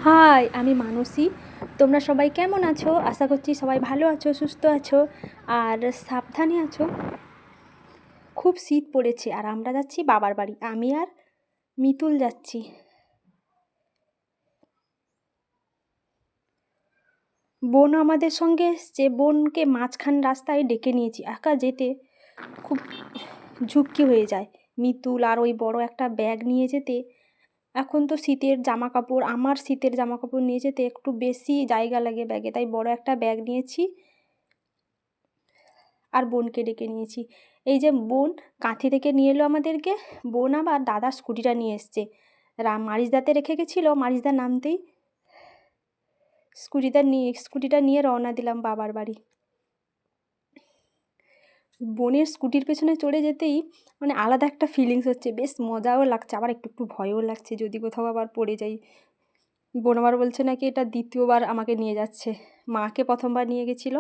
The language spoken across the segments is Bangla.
হাই, আমি মানসী। তোমরা সবাই কেমন আছো? আশা করছি সবাই ভালো আছো, সুস্থ আছো আর সাবধানে আছো। খুব শীত পড়েছে আর আমরা যাচ্ছি বাবার বাড়ি। আমি আর মিতুল যাচ্ছি। বোন আমাদের সঙ্গে এসছে। বোনকে মাঝখান রাস্তায় ডেকে নিয়েছি। একা যেতে খুব ঝুঁকি হয়ে যায়। মিতুল আর ওই বড় একটা ব্যাগ নিয়ে যেতে, এখন তো শীতের জামা কাপড়, আমার শীতের জামা কাপড় নিয়ে যেতে একটু বেশি জায়গা লাগে ব্যাগে, তাই বড় একটা ব্যাগ নিয়েছি আর বোনকে ডেকে নিয়েছি। এই যে বোন কাঁথি থেকে নিয়ে এলো আমাদেরকে। বোন আবার দাদার স্কুটিটা নিয়ে এসছে। মারিচদাতে রেখে গেছিলো। মারিচদা নামতেই স্কুটিটা নিয়ে রওনা দিলাম বাবার বাড়ি। বোনের স্কুটির পেছনে চড়ে যেতেই মানে আলাদা একটা ফিলিংস হচ্ছে, বেশ মজাও লাগছে, আবার একটু একটু ভয়ও লাগছে যদি কোথাও আবার পড়ে যাই। বোন আবার বলছে নাকি এটা দ্বিতীয়বার আমাকে নিয়ে যাচ্ছে। মাকে প্রথমবার নিয়ে গেছিলো,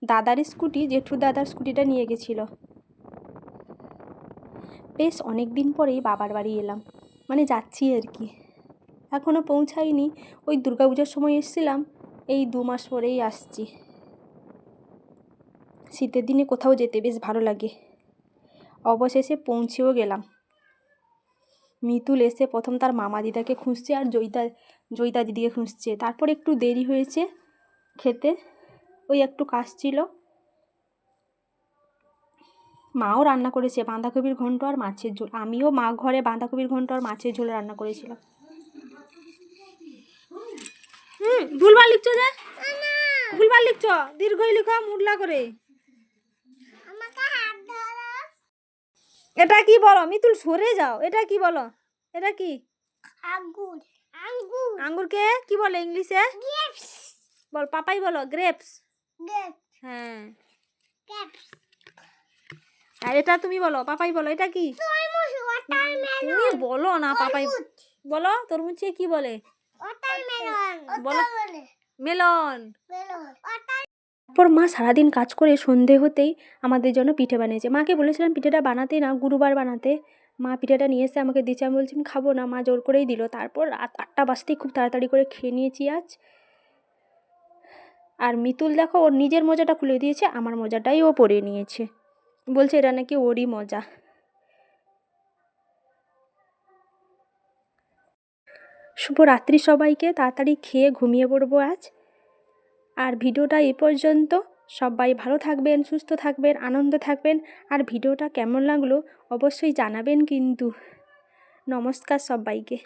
দাদার স্কুটি, জেঠু দাদার স্কুটিটা নিয়ে গেছিলো। বেশ অনেক দিন পরেই বাবার বাড়ি এলাম, মানে যাচ্ছি আর কি। এখনও পৌঁছাইনি, ওই দুর্গাপূজার সময় এসেছিলাম, এই 2 মাস পরেই আসছি। শীতের দিনে কোথাও যেতে বেশ ভালো লাগে। অবশেষে পৌঁছেও গেলাম। মিতুল এসে প্রথম তার মামা দিদাকে খুঁজছে আর জয়িতা দিদিকে খুঁজছে। তারপর একটু দেরি হয়েছে খেতে, ওই একটু কাজ ছিল। মাও রান্না করেছে বাঁধাকপির ঘন্ট আর মাছের ঝোল। আমিও মা ঘরে বাঁধাকপির ঘন্ট আর মাছের ঝোল রান্না করেছিলাম। ভুলবার লিখছো যে, ভুলবার লিখছো, দীর্ঘই লিখো মুডলা করে। এটা কি বলো মিতুল, সরে যাও। এটা কি বলো? এটা কি? আঙ্গুর। আঙ্গুর। আঙ্গুরকে কি বলে ইংলিশে? গ্রেপস। বল, পাপাই বলো গ্রেপস। গ্রেপস। হ্যাঁ, গ্রেপস। আর এটা তুমি বলো, পাপাই বলো, এটা কি? তরমুজ। ওয়াটারমেলন। তুমি বলো না, পাপাই বলো। তরমুজকে কি বলে? ওয়াটারমেলন। বলো। মেলন। মেলন। তারপর মা সারাদিন কাজ করে সন্ধে হতেই আমাদের জন্য পিঠে বানিয়েছে। মাকে বলেছিলাম পিঠেটা বানাতে না, গুরুবার বানাতে। মা পিঠেটা নিয়ে এসে আমাকে দিয়েছে। আমি বলছি আমি খাবো না, মা জোর করেই দিল। তারপর রাত 8টা বাজতেই খুব তাড়াতাড়ি করে খেয়ে নিয়েছি আজ। আর মিতুল দেখো, ওর নিজের মোজাটা খুলে দিয়েছে, আমার মোজাটাই ও পরে নিয়েছে। বলছে এটা নাকি ওরই মজা। শুভরাত্রি সবাইকে। তাড়াতাড়ি খেয়ে ঘুমিয়ে পড়বো আজ। আর ভিডিওটা এই পর্যন্ত। সবাই ভালো থাকবেন, সুস্থ থাকবেন, আনন্দে থাকবেন। আর ভিডিওটা কেমন লাগলো অবশ্যই জানাবেন কিন্তু। নমস্কার সবাইকে।